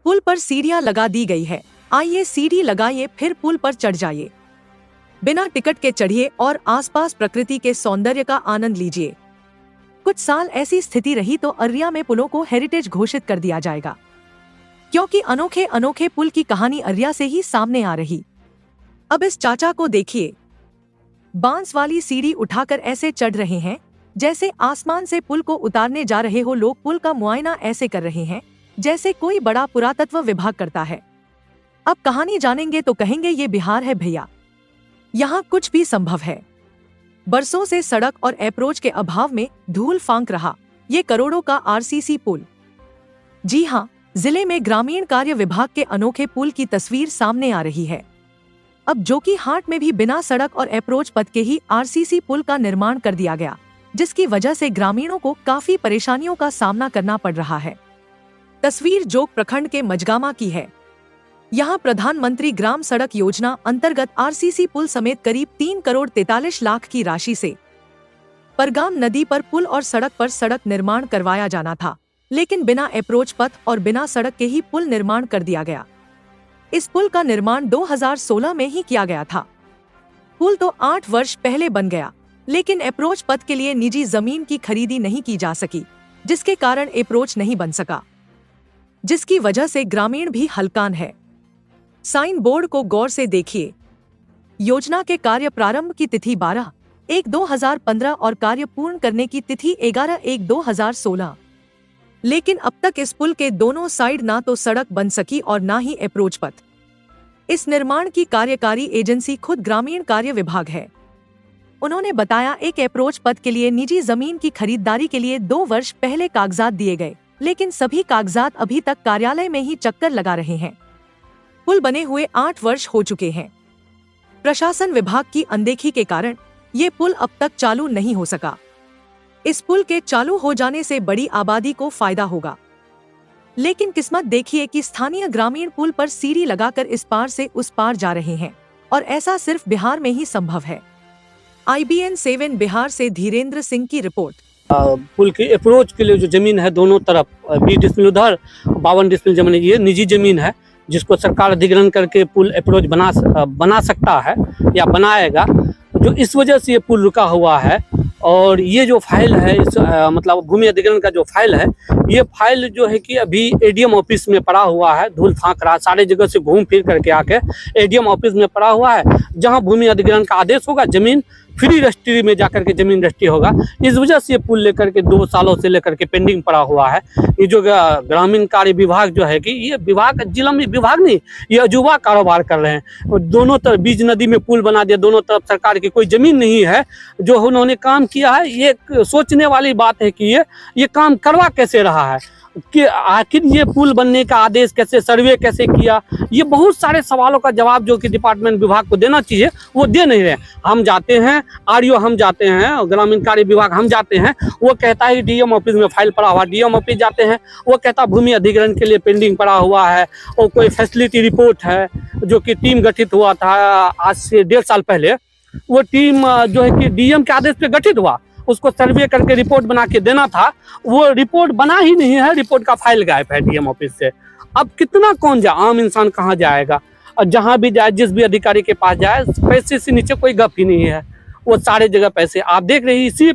पुल पर सीढ़ियां लगा दी गई है। आइए सीढ़ी लगाइए, फिर पुल पर चढ़ जाइए। बिना टिकट के चढ़िए और आसपास प्रकृति के सौंदर्य का आनंद लीजिए। कुछ साल ऐसी स्थिति रही तो अररिया में पुलों को हेरिटेज घोषित कर दिया जाएगा, क्योंकि अनोखे अनोखे पुल की कहानी अररिया से ही सामने आ रही। अब इस चाचा को देखिए, बांस वाली सीढ़ी उठाकर ऐसे चढ़ रहे हैं जैसे आसमान से पुल को उतारने जा रहे हो। लोग पुल का मुआयना ऐसे कर रहे हैं जैसे कोई बड़ा पुरातत्व विभाग करता है। अब कहानी जानेंगे तो कहेंगे ये बिहार है भैया, यहाँ कुछ भी संभव है। बरसों से सड़क और अप्रोच के अभाव में धूल फांक रहा ये करोड़ों का आरसीसी पुल। जी हाँ, जिले में ग्रामीण कार्य विभाग के अनोखे पुल की तस्वीर सामने आ रही है। अब जोकीहाट में भी बिना सड़क और अप्रोच पथ के ही आरसीसी पुल का निर्माण कर दिया गया, जिसकी वजह से ग्रामीणों को काफी परेशानियों का सामना करना पड़ रहा है। तस्वीर जोग प्रखंड के मजगामा की है। यहाँ प्रधानमंत्री ग्राम सड़क योजना अंतर्गत आरसीसी पुल समेत करीब 3 करोड़ 43 लाख की राशि से परगाम नदी पर पुल और सड़क पर सड़क निर्माण करवाया जाना था, लेकिन बिना अप्रोच पथ और बिना सड़क के ही पुल निर्माण कर दिया गया। इस पुल का निर्माण 2016 में ही किया गया था। पुल तो 8 वर्ष पहले बन गया, लेकिन अप्रोच पथ के लिए निजी जमीन की खरीदी नहीं की जा सकी, जिसके कारण अप्रोच नहीं बन सका, जिसकी वजह से ग्रामीण भी हलकान है। साइन बोर्ड को गौर से देखिए। योजना के कार्य प्रारंभ की तिथि 12/1/2015 और कार्य पूर्ण करने की तिथि 11/1/2016, लेकिन अब तक इस पुल के दोनों साइड ना तो सड़क बन सकी और ना ही अप्रोच पथ। इस निर्माण की कार्यकारी एजेंसी खुद ग्रामीण कार्य विभाग है। उन्होंने बताया एक अप्रोच पथ के लिए निजी जमीन की खरीदारी के लिए 2 वर्ष पहले कागजात दिए गए, लेकिन सभी कागजात अभी तक कार्यालय में ही चक्कर लगा रहे हैं। पुल बने हुए 8 वर्ष हो चुके हैं। प्रशासन विभाग की अनदेखी के कारण ये पुल अब तक चालू नहीं हो सका। इस पुल के चालू हो जाने से बड़ी आबादी को फायदा होगा, लेकिन किस्मत देखिए कि स्थानीय ग्रामीण पुल पर सीढ़ी लगाकर इस पार से उस पार जा रहे हैं, और ऐसा सिर्फ बिहार में ही संभव है। IBN 7 बिहार से धीरेन्द्र सिंह की रिपोर्ट। पुल के अप्रोच के लिए जो जमीन है दोनों तरफ 20 डिसमिल उधर, 52 डिसमिल जमीन, ये निजी जमीन है जिसको सरकार अधिग्रहण करके पुल अप्रोच बना सकता है या बनाएगा। जो इस वजह से ये पुल रुका हुआ है। और ये जो फाइल है इस मतलब भूमि अधिग्रहण का जो फाइल है, ये फाइल जो है कि अभी ADM ऑफिस में पड़ा हुआ है, धूल फांक रहा, सारे जगह से घूम फिर करके आके ADM ऑफिस में पड़ा हुआ है, जहां भूमि अधिग्रहण का आदेश होगा जमीन फ्री रजिस्ट्री में जाकर के जमीन रजिस्ट्री होगा। इस वजह से ये पुल लेकर के 2 सालों से लेकर के पेंडिंग पड़ा हुआ है। ये जो ग्रामीण कार्य विभाग जो है कि ये विभाग जिला में विभाग नहीं, ये अजूबा कारोबार कर रहे हैं। दोनों तरफ बीच नदी में पुल बना दिया, दोनों तरफ सरकार की कोई जमीन नहीं है। जो उन्होंने काम किया है ये सोचने वाली बात है कि ये काम करवा कैसे रहा है, कि आखिर ये पुल बनने का आदेश कैसे, सर्वे कैसे किया। ये बहुत सारे सवालों का जवाब जो कि डिपार्टमेंट विभाग को देना चाहिए वो दे नहीं रहे। हम जाते हैं RO, हम जाते हैं ग्रामीण कार्य विभाग, हम जाते हैं, वो कहता है DM ऑफिस में फाइल पड़ा हुआ। DM ऑफिस जाते हैं, वो कहता भूमि अधिग्रहण के लिए पेंडिंग पड़ा हुआ है। और कोई फैसिलिटी रिपोर्ट है जो कि टीम गठित हुआ था आज से 1.5 साल पहले, वो टीम जो है कि DM के आदेश पे गठित हुआ, उसको सर्वे करके रिपोर्ट बना के देना था, वो रिपोर्ट बना ही नहीं है। रिपोर्ट का फाइल गायब है DM ऑफिस से। अब कितना कौन जाए, आम इंसान कहाँ जाएगा? और जहाँ भी जाए, जिस भी अधिकारी के पास जाए, पैसे से नीचे कोई गप ही नहीं है। वो सारे जगह पैसे आप देख रहे हैं। इसी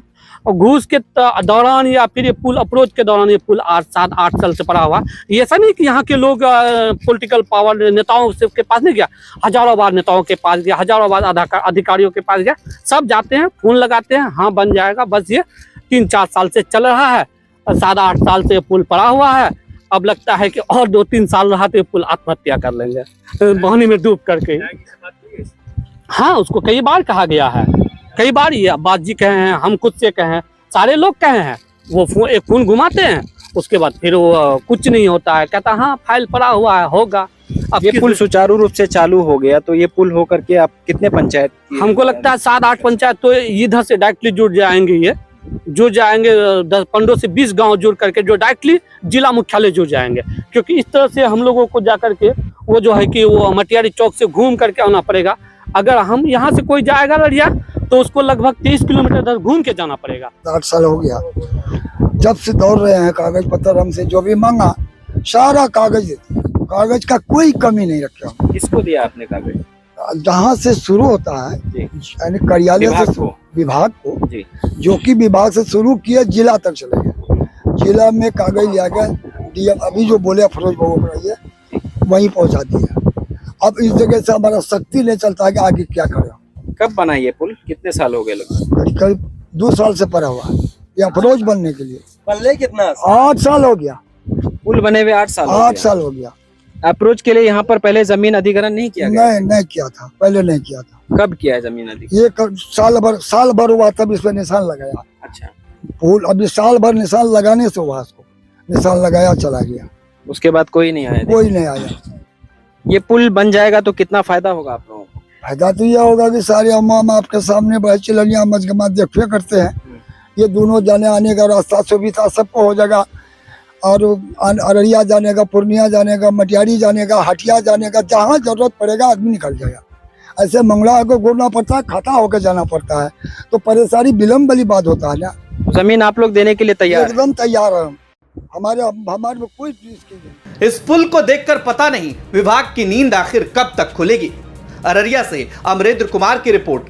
घूस के दौरान या फिर ये पुल अप्रोच के दौरान ये पुल 7-8 साल से पड़ा हुआ। ये ऐसा नहीं कि यहाँ के लोग पॉलिटिकल पावर नेताओं के पास नहीं गया, हजारों बार नेताओं के पास गया, हजारों बार अधिकारियों के पास गया। सब जाते हैं, फोन लगाते हैं, हाँ बन जाएगा। बस ये 3-4 साल से चल रहा है, 7-8 साल से पुल पड़ा हुआ है। अब लगता है कि और 2-3 साल रहा तो ये पुल आत्महत्या कर लेंगे पानी में डूब करके। हाँ, उसको कई बार कहा गया है, कई बार ये अब्बास जी कहे हैं, हम खुद से कहे हैं, सारे लोग कहे हैं। वो एक फोन घुमाते हैं, उसके बाद फिर वो कुछ नहीं होता है, कहता हाँ फाइल पड़ा हुआ है, होगा। अब ये पुल सुचारू रूप से चालू हो गया तो ये पुल हो करके आप कितने पंचायत? हमको लगता है 7-8 पंचायत तो इधर से डायरेक्टली जुड़ जाएंगे। ये जुड़ जाएंगे 15 से 20 गांव जुड़ करके जो डायरेक्टली जिला मुख्यालय जुड़ जाएंगे। क्योंकि इस तरह से हम लोगों को जाकर के वो जो है कि वो मटियारी चौक से घूम करके आना पड़ेगा। अगर हम यहाँ से कोई जाएगा लड़िया तो उसको लगभग 30 किलोमीटर घूम के जाना पड़ेगा। 8 साल हो गया जब से दौड़ रहे हैं, कागज पत्र हमसे जो भी मांगा सारा कागज कागज का कोई कमी नहीं रखे हम। किसको दिया आपने कागज? जहाँ से शुरू होता है जी। यानी कार्यालय विभाग से को। विभाग को, जी। जो कि विभाग से शुरू किया जिला तक चले गए। जिला में कागज लिया गया, डीएम अभी जो बोले अफरोज बाबू रहिए वहीं पहुंचा दिया। अब इस जगह से हमारा शक्ति नहीं चलता है कि आगे क्या करें। कब बना ये पुल? कितने साल हो गए लगभग? करीब 2 साल से पड़ा हुआ है ये अफरोज बनने के लिए। पल्ले कितना? 8 साल हो गया। पुल बने हुए 8 साल हो 8 गया। साल हो गया। अप्रोच के लिए यहाँ पर पहले जमीन अधिग्रहण नहीं किया गया? नहीं किया था, पहले नहीं किया था। कब किया है जमीन अधिग्रहण? ये साल भर हुआ तब इस पर निशान लगाया। अच्छा। पुल अभी साल भर निशान लगाने से हुआ, इसको निशान लगाया चला गया, उसके बाद कोई नहीं आया? कोई नहीं आया। ये पुल बन जाएगा तो कितना फायदा होगा आप लोगों को? फायदा तो यह होगा कि सारे अम्मा आपके सामने बड़े चिलनिया मजगमा देखते करते हैं। ये दोनों जाने आने का रास्ता सुविधा सबको हो जाएगा, और अररिया जाने का, पूर्णिया जाने का, मटियारी जाने का, हटिया जाने का, जहाँ जरूरत पड़ेगा आदमी निकल जाएगा। ऐसे मंगला को घूमना पड़ता है, खाता होकर जाना पड़ता है, तो परेशानी विलम्ब वाली बात होता है ना। जमीन आप लोग देने के लिए तैयार हैं? एकदम तैयार है। हमारे में कोई चीज की इस पुल को देखकर पता नहीं विभाग की नींद आखिर कब तक खुलेगी। अररिया से अमरेंद्र कुमार की रिपोर्ट,